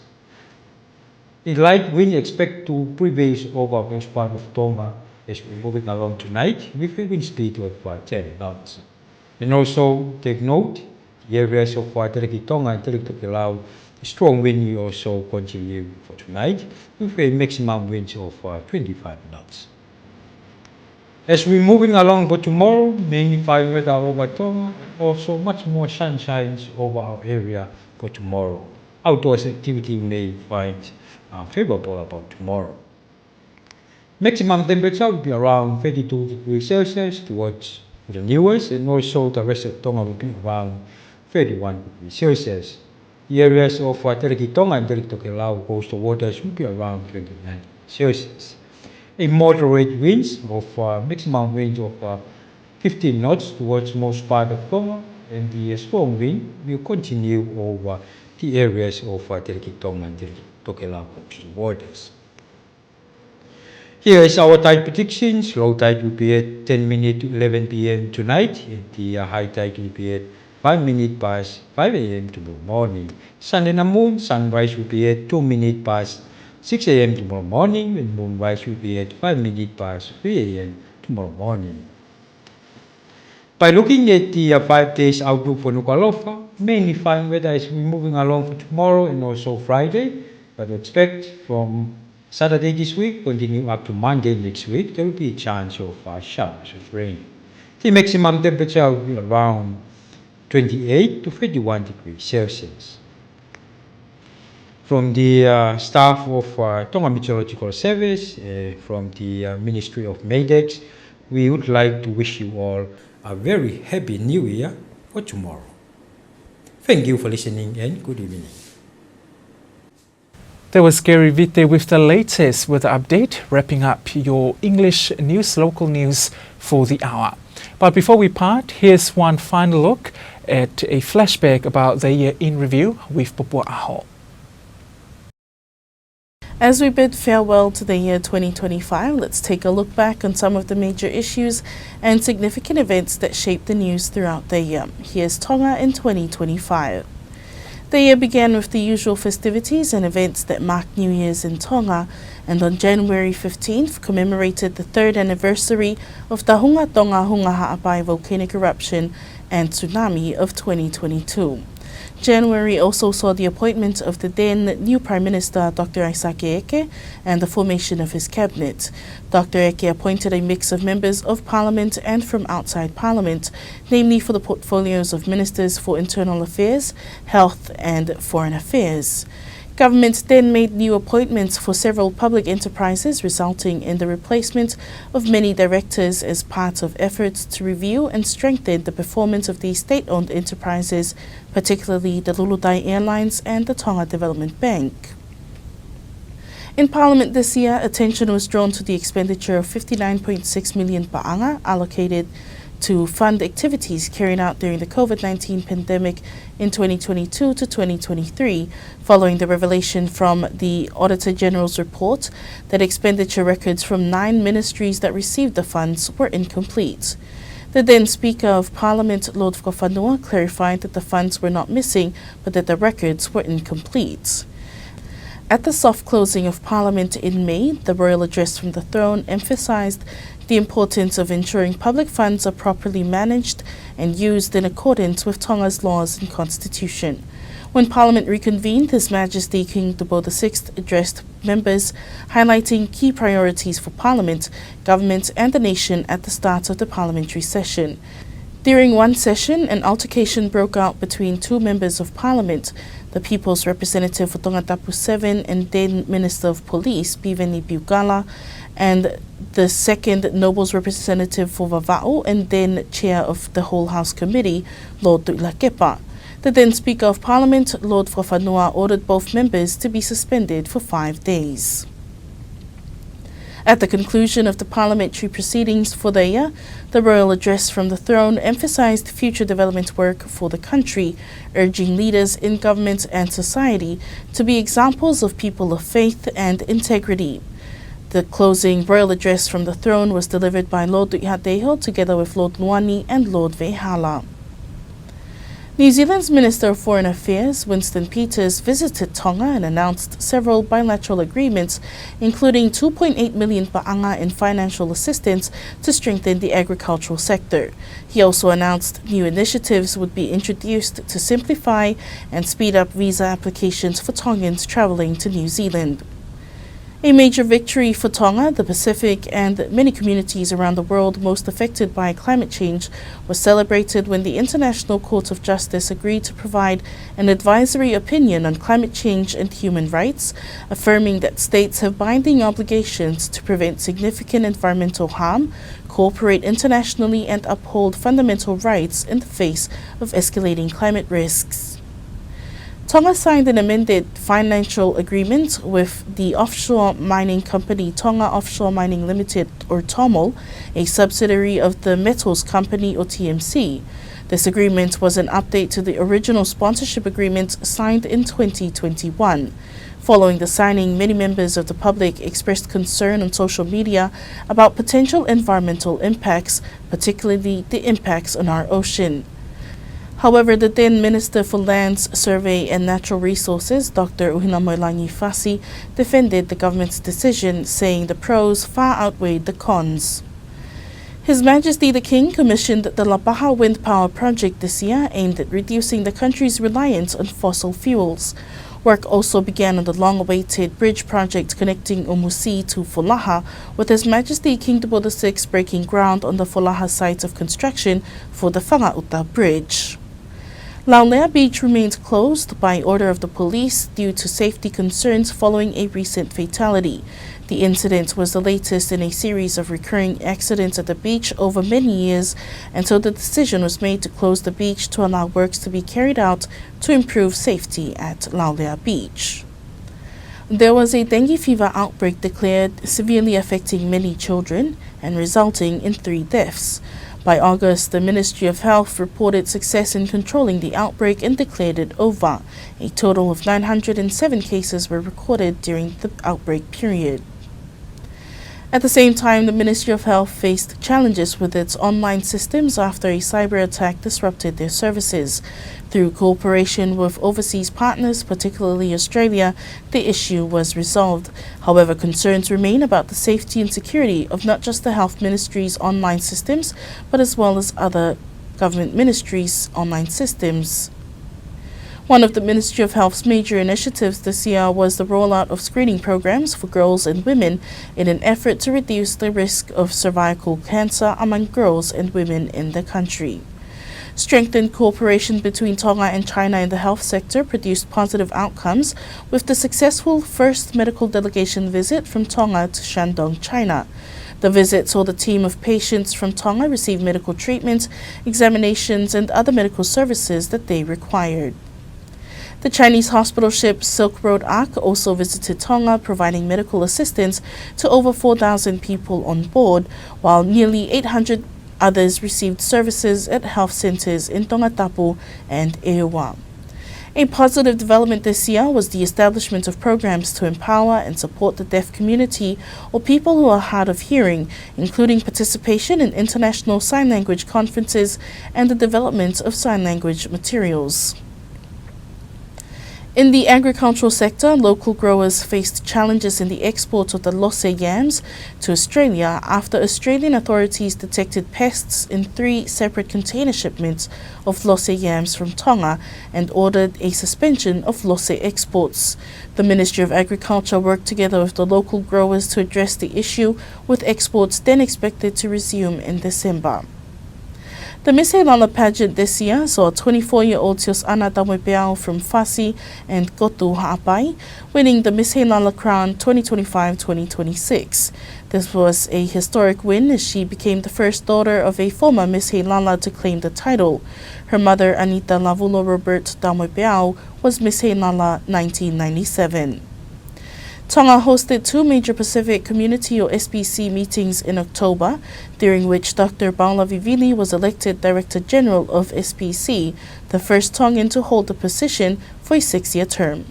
The light wind expect to prevail over most part of Tonga as we're moving along tonight with a wind speed of 10 knots. And also take note, the areas of Tonga and Tongatapu, strong wind will also continue for tonight with a maximum wind of 25 knots. As we're moving along for tomorrow, mainly fine weather over Tonga, also much more sunshine over our area for tomorrow. Outdoors activity may find favorable about tomorrow. Maximum temperature will be around 32 degrees Celsius towards the Newarks, and also the rest of Tonga will be around 31 degrees Celsius. The areas of Tonga and Tongatapu coastal waters will be around 29 degrees Celsius. A moderate winds of maximum range of 15 knots towards most part of Tonga, and the strong wind will continue over the areas of Tonga and Tongatapu coastal waters. Here is our tide predictions. Low tide will be at 10 minutes to 11 p.m. tonight, and the high tide will be at 5 minutes past 5 a.m. tomorrow morning. Sun and the moon, sunrise will be at 2 minutes past 6 a.m. tomorrow morning, and moonrise will be at 5 minutes past 3 a.m. tomorrow morning. By looking at the 5 days outlook for Nuku'alofa, mainly fine weather as we're moving along for tomorrow and also Friday, but expect from Saturday this week, continuing up to Monday next week, there will be a chance of showers of rain. The maximum temperature will be around 28 to 31 degrees Celsius. From the staff of Tonga Meteorological Service, from the Ministry of MEDEX, we would like to wish you all a very happy New Year for tomorrow. Thank you for listening and good evening. There was Gary Vite with the latest weather update, wrapping up your English news, local news for the hour. But before we part, here's one final look at a flashback about the year in review with Popua Aho. As we bid farewell to the year 2025, let's take a look back on some of the major issues and significant events that shaped the news throughout the year. Here's Tonga in 2025. The year began with the usual festivities and events that marked New Year's in Tonga, and on January 15th commemorated the 3rd anniversary of the Hunga Tonga Hunga Ha'apai volcanic eruption and tsunami of 2022. January also saw the appointment of the then new Prime Minister Dr. Aisake Eke and the formation of his cabinet. Dr. Eke appointed a mix of members of Parliament and from outside Parliament, namely for the portfolios of Ministers for Internal Affairs, Health and Foreign Affairs. Government then made new appointments for several public enterprises, resulting in the replacement of many directors as part of efforts to review and strengthen the performance of these state-owned enterprises, particularly the Lulutai Airlines and the Tonga Development Bank. In Parliament this year, attention was drawn to the expenditure of 59.6 million pa'anga allocated to fund activities carried out during the COVID-19 pandemic in 2022 to 2023, following the revelation from the Auditor General's report that expenditure records from 9 ministries that received the funds were incomplete. The then Speaker of Parliament, Lord Whakawhanua, clarified that the funds were not missing, but that the records were incomplete. At the soft closing of Parliament in May, the royal address from the throne emphasised the importance of ensuring public funds are properly managed and used in accordance with Tonga's laws and constitution. When Parliament reconvened, His Majesty King Tupou VI addressed members, highlighting key priorities for Parliament, government and the nation at the start of the parliamentary session. During one session, an altercation broke out between two members of Parliament, the People's Representative for Tongatapu 7 and then Minister of Police, Piveni Piukala, and the second Nobles Representative for Vava'u and then Chair of the Whole House Committee, Lord Tu'ilakepa. The then Speaker of Parliament, Lord Fafanua, ordered both members to be suspended for 5 days. At the conclusion of the parliamentary proceedings for the year, the royal address from the throne emphasised future development work for the country, urging leaders in government and society to be examples of people of faith and integrity. The closing royal address from the throne was delivered by Lord Tu'ihateho together with Lord Nuani and Lord Vehala. New Zealand's Minister of Foreign Affairs, Winston Peters, visited Tonga and announced several bilateral agreements, including 2.8 million pa'anga in financial assistance to strengthen the agricultural sector. He also announced new initiatives would be introduced to simplify and speed up visa applications for Tongans travelling to New Zealand. A major victory for Tonga, the Pacific, and many communities around the world most affected by climate change was celebrated when the International Court of Justice agreed to provide an advisory opinion on climate change and human rights, affirming that states have binding obligations to prevent significant environmental harm, cooperate internationally, and uphold fundamental rights in the face of escalating climate risks. Tonga signed an amended financial agreement with the offshore mining company Tonga Offshore Mining Limited, or TOML, a subsidiary of the Metals Company, or TMC. This agreement was an update to the original sponsorship agreement signed in 2021. Following the signing, many members of the public expressed concern on social media about potential environmental impacts, particularly the impacts on our ocean. However, the then Minister for Lands, Survey and Natural Resources, Dr. Uhinamoilangi Fasi, defended the government's decision, saying the pros far outweighed the cons. His Majesty the King commissioned the Lapaha Wind Power Project this year, aimed at reducing the country's reliance on fossil fuels. Work also began on the long-awaited bridge project connecting Umusi to Folaha, with His Majesty King Tupou VI breaking ground on the Folaha site of construction for the Whangauta Bridge. Laulea Beach remains closed by order of the police due to safety concerns following a recent fatality. The incident was the latest in a series of recurring accidents at the beach over many years, and so the decision was made to close the beach to allow works to be carried out to improve safety at Laulea Beach. There was a dengue fever outbreak declared, severely affecting many children and resulting in 3 deaths. By August, the Ministry of Health reported success in controlling the outbreak and declared it over. A total of 907 cases were recorded during the outbreak period. At the same time, the Ministry of Health faced challenges with its online systems after a cyber attack disrupted their services. Through cooperation with overseas partners, particularly Australia, the issue was resolved. However, concerns remain about the safety and security of not just the Health Ministry's online systems, but as well as other government ministries' online systems. One of the Ministry of Health's major initiatives this year was the rollout of screening programs for girls and women in an effort to reduce the risk of cervical cancer among girls and women in the country. Strengthened cooperation between Tonga and China in the health sector produced positive outcomes, with the successful first medical delegation visit from Tonga to Shandong, China. The visit saw the team of patients from Tonga receive medical treatment, examinations, and other medical services that they required. The Chinese hospital ship Silk Road Ark also visited Tonga, providing medical assistance to over 4,000 people on board, while nearly 800 others received services at health centres in Tongatapu and Ewa. A positive development this year was the establishment of programs to empower and support the deaf community or people who are hard of hearing, including participation in international sign language conferences and the development of sign language materials. In the agricultural sector, local growers faced challenges in the export of the Lose yams to Australia after Australian authorities detected pests in 3 separate container shipments of Lose yams from Tonga and ordered a suspension of Lose exports. The Ministry of Agriculture worked together with the local growers to address the issue, with exports then expected to resume in December. The Miss Heilala pageant this year saw a 24-year-old Tios Ana Tamoipeao from Fasi and Kotu Ha'apai winning the Miss Heilala crown 2025-2026. This was a historic win as she became the first daughter of a former Miss Heilala to claim the title. Her mother, Anita Lavulo Robert Tamoipeao, was Miss Heilala 1997. Tonga hosted 2 major Pacific Community or SPC meetings in October, during which Dr. Paula Vivili was elected Director General of SPC, the first Tongan to hold the position for a 6-year term.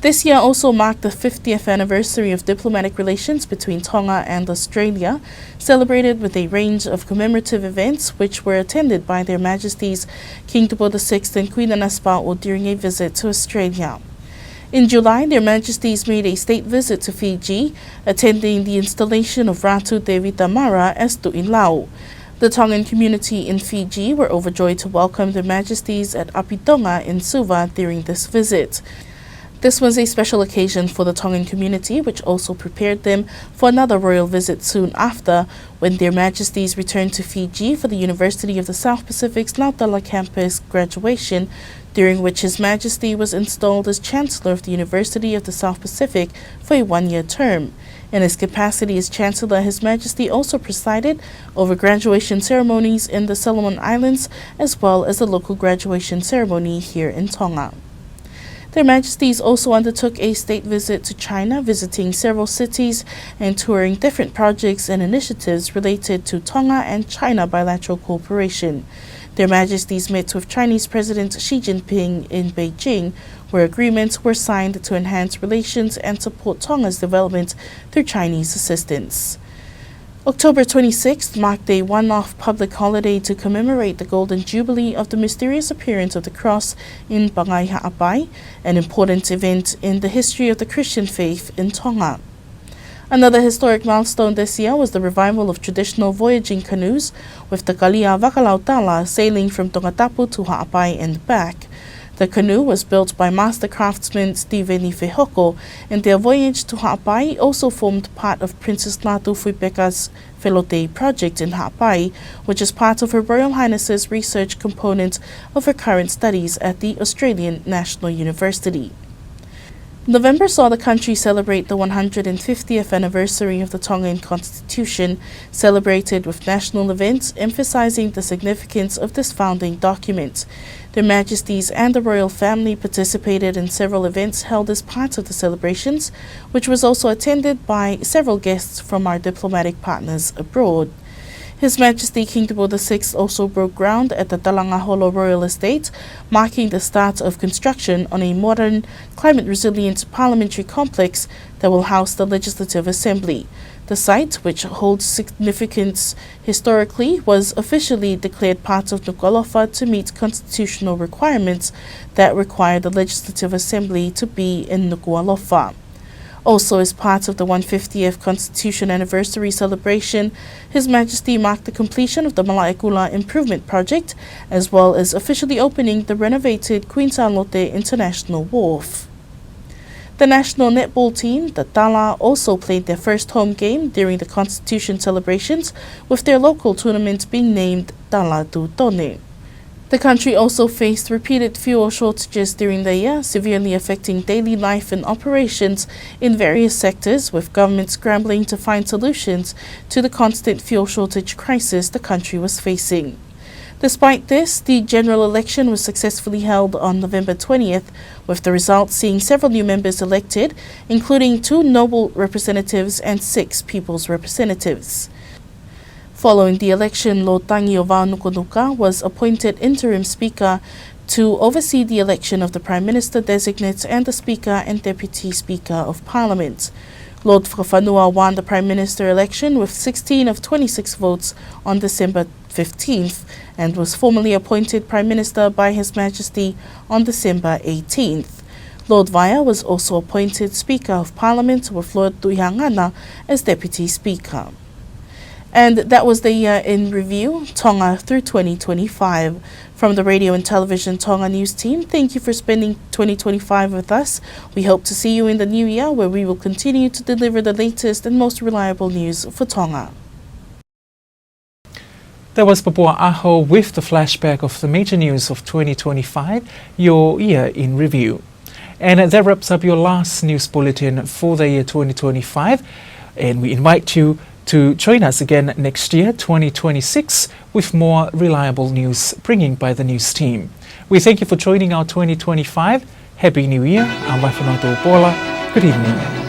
This year also marked the 50th anniversary of diplomatic relations between Tonga and Australia, celebrated with a range of commemorative events which were attended by Their Majesties King Tupo VI and Queen Anaspao during a visit to Australia. In July, Their Majesties made a state visit to Fiji, attending the installation of Ratu Dewi Tamara as Tu'ilau. The Tongan community in Fiji were overjoyed to welcome Their Majesties at Apitonga in Suva during this visit. This was a special occasion for the Tongan community, which also prepared them for another royal visit soon after, when Their Majesties returned to Fiji for the University of the South Pacific's Nautala campus graduation, during which His Majesty was installed as Chancellor of the University of the South Pacific for a 1-year term. In his capacity as Chancellor, His Majesty also presided over graduation ceremonies in the Solomon Islands, as well as the local graduation ceremony here in Tonga. Their Majesties also undertook a state visit to China, visiting several cities and touring different projects and initiatives related to Tonga and China bilateral cooperation. Their Majesties met with Chinese President Xi Jinping in Beijing, where agreements were signed to enhance relations and support Tonga's development through Chinese assistance. October 26th marked a one-off public holiday to commemorate the Golden Jubilee of the mysterious appearance of the cross in Pangai Ha'apai, an important event in the history of the Christian faith in Tonga. Another historic milestone this year was the revival of traditional voyaging canoes, with the Kalia Wakalautala sailing from Tongatapu to Ha'apai and back. The canoe was built by master craftsman Stephen Ifehoko, and their voyage to Ha'apai also formed part of Princess Latu Fuipeka's Felote project in Ha'apai, which is part of Her Royal Highness's research component of her current studies at the Australian National University. November saw the country celebrate the 150th anniversary of the Tongan Constitution, celebrated with national events emphasizing the significance of this founding document. Their Majesties and the royal family participated in several events held as part of the celebrations, which was also attended by several guests from our diplomatic partners abroad. His Majesty King Tupo VI also broke ground at the Talangaholo Royal Estate, marking the start of construction on a modern, climate-resilient parliamentary complex that will house the Legislative Assembly. The site, which holds significance historically, was officially declared part of Nuku'alofa to meet constitutional requirements that require the Legislative Assembly to be in Nuku'alofa. Also, as part of the 150th Constitution Anniversary celebration, His Majesty marked the completion of the Malaekula Improvement Project, as well as officially opening the renovated Queen Charlotte International Wharf. The national netball team, the Tala, also played their first home game during the Constitution celebrations, with their local tournament being named Tala du Tone. The country also faced repeated fuel shortages during the year, severely affecting daily life and operations in various sectors, with government scrambling to find solutions to the constant fuel shortage crisis the country was facing. Despite this, the general election was successfully held on November 20th, with the results seeing several new members elected, including 2 noble representatives and 6 people's representatives. Following the election, Lord Tangi o Nuku'alofa was appointed interim speaker to oversee the election of the Prime Minister designate and the Speaker and Deputy Speaker of Parliament. Lord Whakawhanua won the Prime Minister election with 16 of 26 votes on December 15th and was formally appointed Prime Minister by His Majesty on December 18th. Lord Vaea was also appointed Speaker of Parliament with Lord Tuihangana as Deputy Speaker. And that was the year in review, Tonga through 2025. From the Radio and Television Tonga News team, thank you for spending 2025 with us. We hope to see you in the new year, where we will continue to deliver the latest and most reliable news for Tonga. That was Papua Aho with the flashback of the major news of 2025, your year in review. And that wraps up your last news bulletin for the year 2025. And we invite you to join us again next year, 2026, with more reliable news bringing by the news team. We thank you for joining our 2025. Happy New Year. I'm Paula. Good evening.